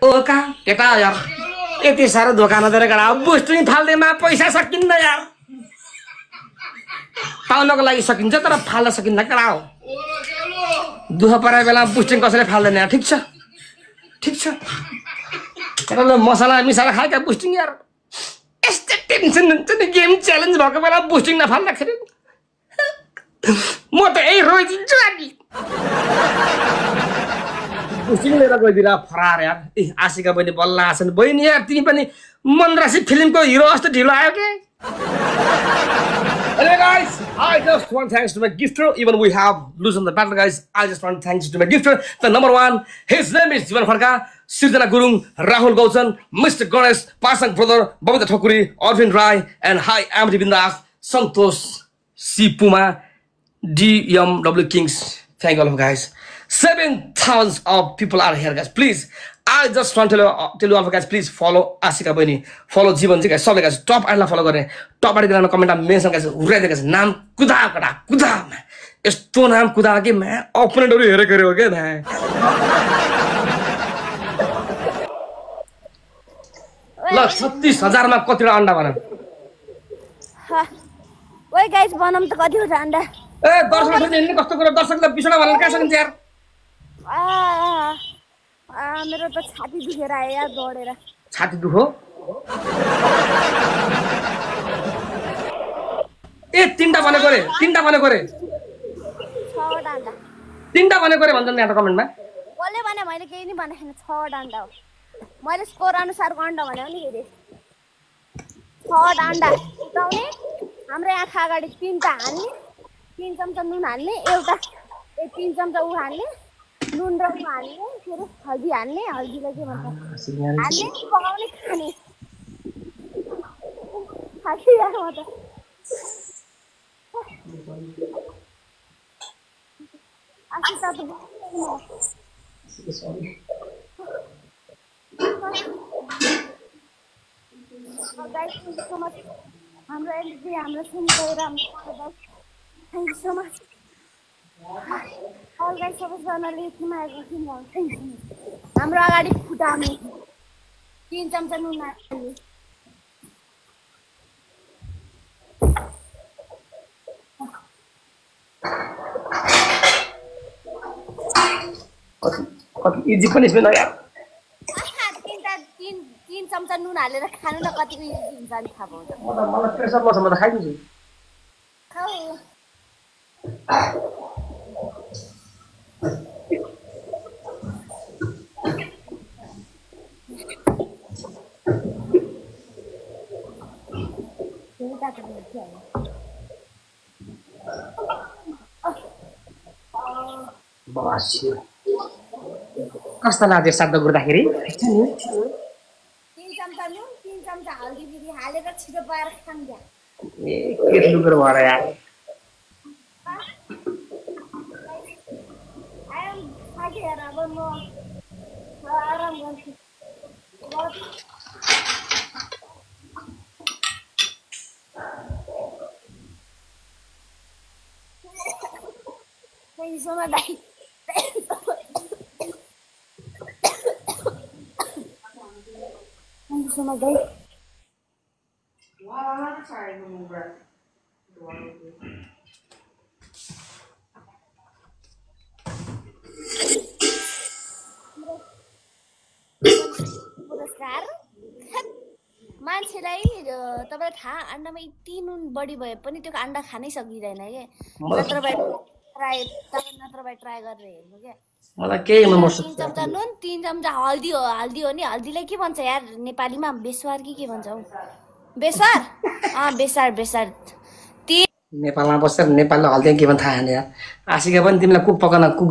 ओ का केटा यार यति साह्रो धोका नदिएर गडा बुस्टिङ फाल्दैमा पैसा सकिन्न यार पाउनको लागि सकिन्छ तर फाल्न सकिन्न केटा हो दुःख परेको बेला बुस्टिङ कसैले फाल्दैन यार ठिक छ केटाले मसला मिसाएर खाएका बुस्टिङ यार यस्तो टेन्सन हुन्छ नि गेम च्यालेन्ज भएको बेला बुस्टिङ नफाल्दाखेरि म त यही रोइदिन्छु अनि बुस्टिङ लिएर गइदिएर फरार यार ए आशिका बहिनी बल्ल आछन् बहिनी यार तिमी पनि मनराशि फिल्मको हिरो जस्तो ढिलो आयो के Anyway guys, I just want thanks to my gifter. Even we have loosened the battle guys. I just want thanks to my gifter. The number one, his name is Jivan Farka, Sirdana Gurung, Rahul Gauchan, Mr. Ganesh, Pasang brother, Babita Thokuri, Arvind Rai, and hi, Amity Bindas, Santosh, C. Puma, DMW Kings. Thank all of you guys. 7,000 of people are here guys. Please, I just want to tell you all of you guys, please follow Ashika Bani, follow Jivan ji guys. Sub guys top Ayla follow गर्ने top आइला गर्न कमेन्टमा mention guys उराइदिए guys नाम कुदा यस्तो नाम कुदा के म अपोनेन्टहरु हेरेको हो के म ल 36,000 मा कतिवटा अन्डा बना ओइ गाइस बनाम त कतिवटा अन्डा ए दर्शकहरुले हेर्ने कस्तो कुरा दर्शकले बिसडा भनेर का सकिन्छ यार मेरो त छाती दुखेर आयो यार दौडेर छाती दुखो ए तीनटा भनेको रे 6वटा भन्छन् यहाँ त कमेन्टमा कसले भने मैले केही नि भनेको छैन 6वटा अन्डा हो मैले स्कोर अनुसारको अन्डा भनेको नि फेरि 6वटा अन्डा उठाउने हाम्रो आँखा अगाडि 3टा हाल्ने 3 चम्चा नुन हाल्ने एउटा 3 चम्चा उ हाल्ने नुन र उ हाल्ने फेरि हल्दी हाल्ने हल्दीलाई के भन्छ हाल्ने पकाउने खाने खाके यार म त आशिका त guys, thank you so much. हाम्रो एलडी हाम्रो सुन्दै राम्रो thank you so much all guys सबैजनाले तिमीहरुको किन थ्यांक यू हाम्रो अगाडि फुटाउने 3 चम्चा नुन हाल्ने कति इजी पनिशमेन्ट हो यार 3 चम्चा नुन हालेर खानु न कति इजी हुन्छ नि थाहा पाउँछ मलाई प्रेसर लस म त खाइदिन्छु खाऊ बस कस्तो लाग्यो शब्द गर्दाखेरि 3 चम्चा नुन 3 चम्चा हल्दी बिरी हालेर छिटो पारेर खान्छ ए के लुगर भएर यार आइम खाएर अब म आराम गर्छु Thank you so much. Thank you so much, guys. Wow, I'm sorry, I'm breath. मान्छेलाई तपाईलाई थाहा अन्डामा यति नुन बढी भए पनि त्यो अन्डा खानै सकिदैन के नत्र भए ट्राई गरेर हेर्नु के मलाई केही मन पर्छ 3 चम्चा नुन 3 चम्चा हल्दी हो नि हल्दीलाई के भन्छ यार नेपालीमा बेसवार के भन्छ हौ बेसार बेसार नेपालमा बसेर नेपालले हल्दी के भन्छ थाहा छैन यार आशिका पनि तिमीलाई कुक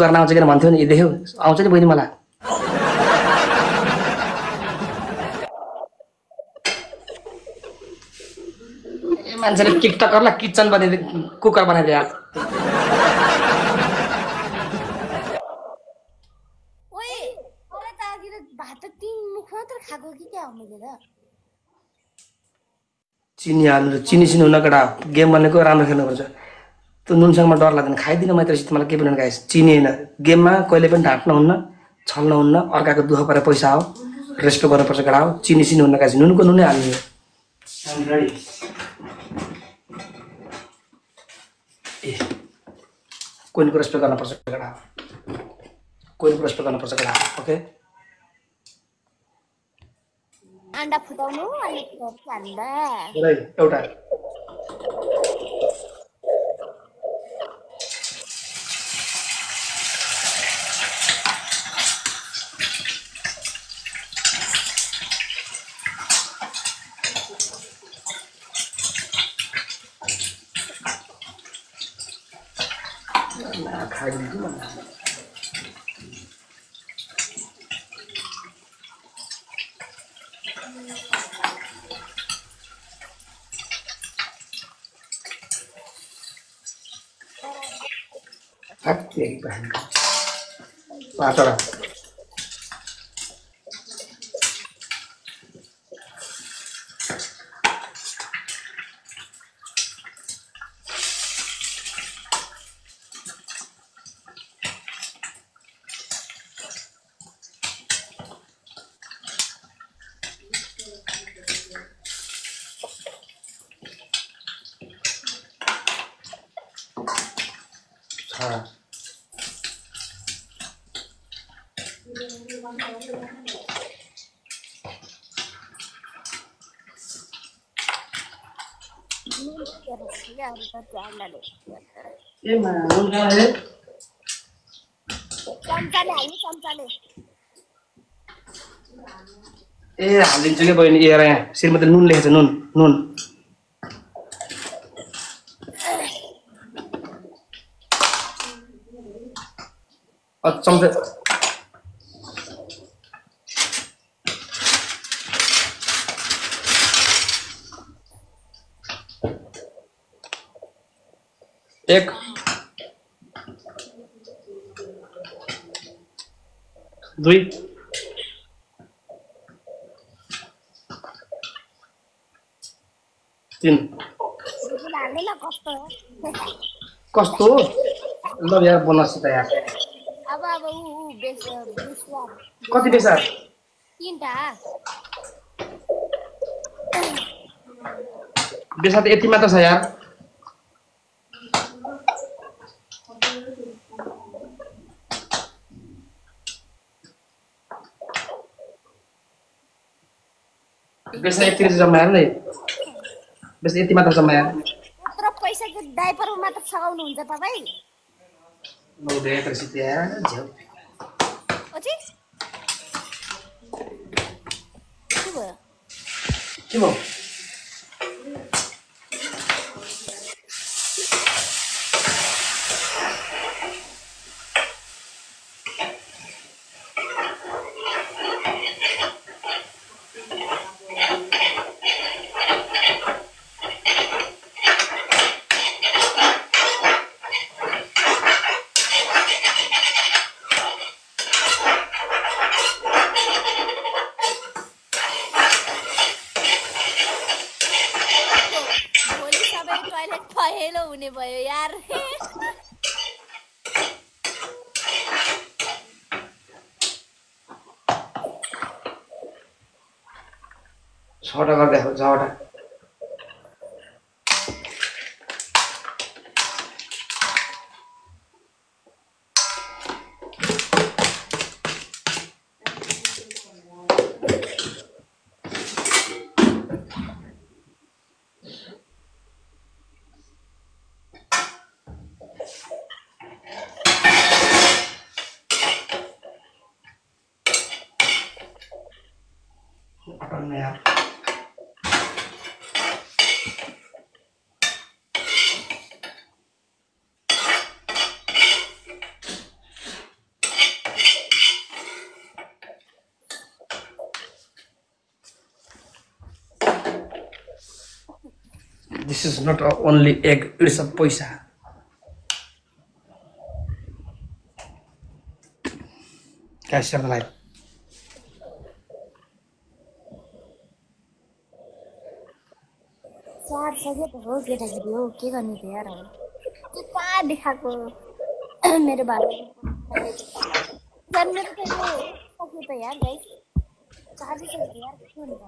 गर्न आउँछ किन भन्थ्यौ नि देख्यौ आउँछ नि बहिनी मलाई मान्छेले टिकटकरलाई किचन बनाइदिए कुकर बनाइदिए यार ओए मलाई त अघि भात 3 मुख मात्र खाएको कि क्या हो मैले त चिनी हाल्नु चिनी हुन कडा गेम भनेको राम्रो खेल्नुपर्छ त्यो नुनसँगमा डर लाग्दैन खाइदिन मात्रै मलाई के पनि गाइस चिनी हैन गेममा कहिले पनि ढाट्न हुन्न छल्न हुन्न अर्काको दुःख परे पैसा हो रेस्पेक्ट गर्नुपर्छ केटा हो चिनी सिनी हुन काजी नुनको नुनै हाल्ने रेडी ए कोइनको रेस्पेक्ट गर्नुपर्छ केटा कोइनको रेस्पेक्ट गर्नुपर्छ केटा ओके अन्डा फुटाउनु अनि हाल्दा एउटा पाँचवटा ए हालिदिन्छु क्या बहिनी हेर यहाँ सिरमा त नुन लेखेको छ नुन नुन चम्चा एक दुई तीन कस्तो ल यार बोनस त यार अब कति बेसार तीनटा बेसार त यति मात्र छ यार बेसा यति जम्मा यार नि बेसा यति मात्र जम्मा यार तर पैसाको डाइपरमा मात्र सगाउनु हुन्छ तपाई नौ दे तर सिते यार झ्याउ ओछि के भयो भयो यार छवटा गर्दै हो छवटा यार This is not only egg, it's a paisa. Guys, share the live. चार सके त हो केटाकेटी हो के गर्ने त यार त्यो कहाँ देखाएको मेरो बाबु जन्मेर त सक्यो त यार गाइस चार्ज छ यार के हुन्छ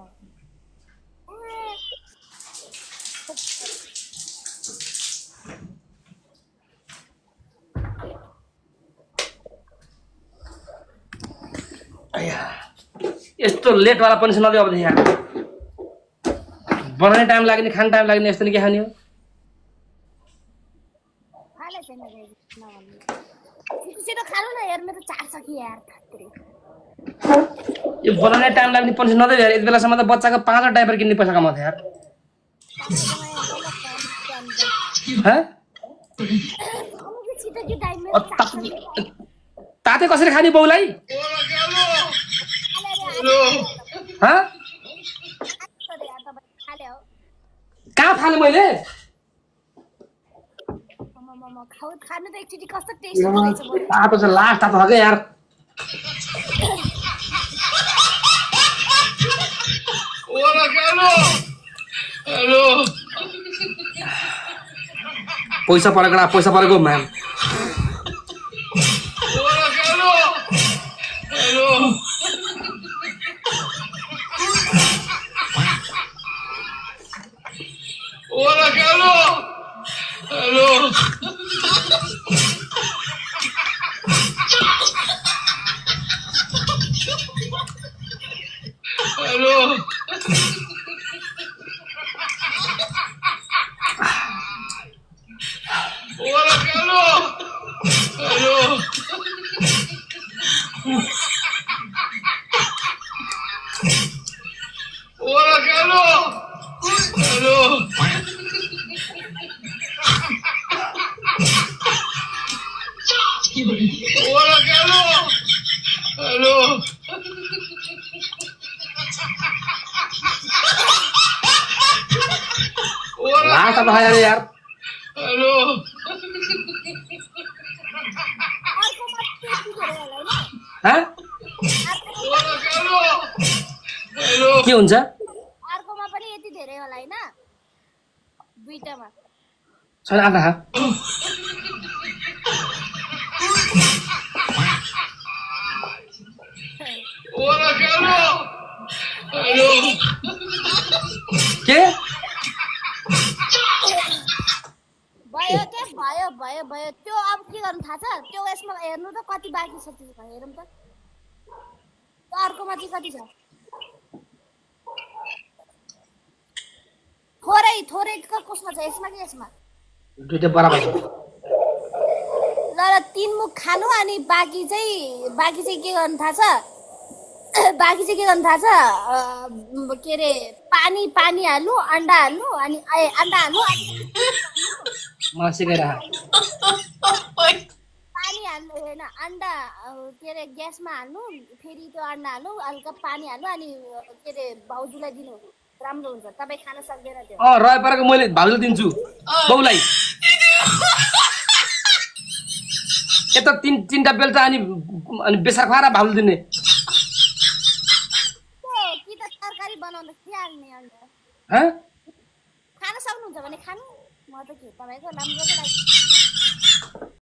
यस्तो लेट वाला पनि नदियो अब यहाँ बनाउने टाइम लाग्ने खाने टाइम लाग्ने यस्तो नि के खाने हो खाले छैन छिटो खानु न यार मेरो चार छ कि यार यो बनाउने टाइम लाग्ने पनि नदियो यार यति बेलासम्म त बच्चाको 5 डाइपर किन्ने पैसा कमाउँछ यार छिटो कि टाइम मेरो ताते कसरी खाने बाउलाई कहाँ फाले मैले खानु त एकचोटि कस्तो टेस्ट रहेछ तातो चाहिँ लास्ट तातो हो क्या यार पैसा परेको म्याम लास्ट अब यार यार के हुन्छ अर्कोमा पनि यति धेरै होला हैन दुईटामा छैन आधा के भयो त्यो अब के गर्नु थाहा छ त्यो यसमा हेर्नु त कति बाँकी छ त्यो हेरौँ त अर्कोमा चाहिँ कति छ थोरै कसमा छ यसमा कि यसमा दुईटा बराबर छ ल 3 मुख खानु अनि बाँकी चाहिँ के गर्नु थाहा छ के रे पानी हाल्नु अन्डा हाल्नु अनि अन्डा हाल्नु मलाई सिकाइरा पानी हाल्नु हैन अन्डा के रे ग्यासमा हाल्नु फेरि त्यो अन्डा हाल्नु हल्का पानी हाल्नु अनि के रे भाउजूलाई दिनु राम्रो हुन्छ तपाई खान सक्दैन त्यो रहे परेको मैले भाउजूलाई दिन्छु बाउलाई यता तीनटा बेल्टा अनि बेसार खुवाएर भाउजू दिने कि त तरकारी बनाउन के हाल्ने अन्त खान सक्नुहुन्छ भने खानु म त के तपाईको राम्रो लाग्छ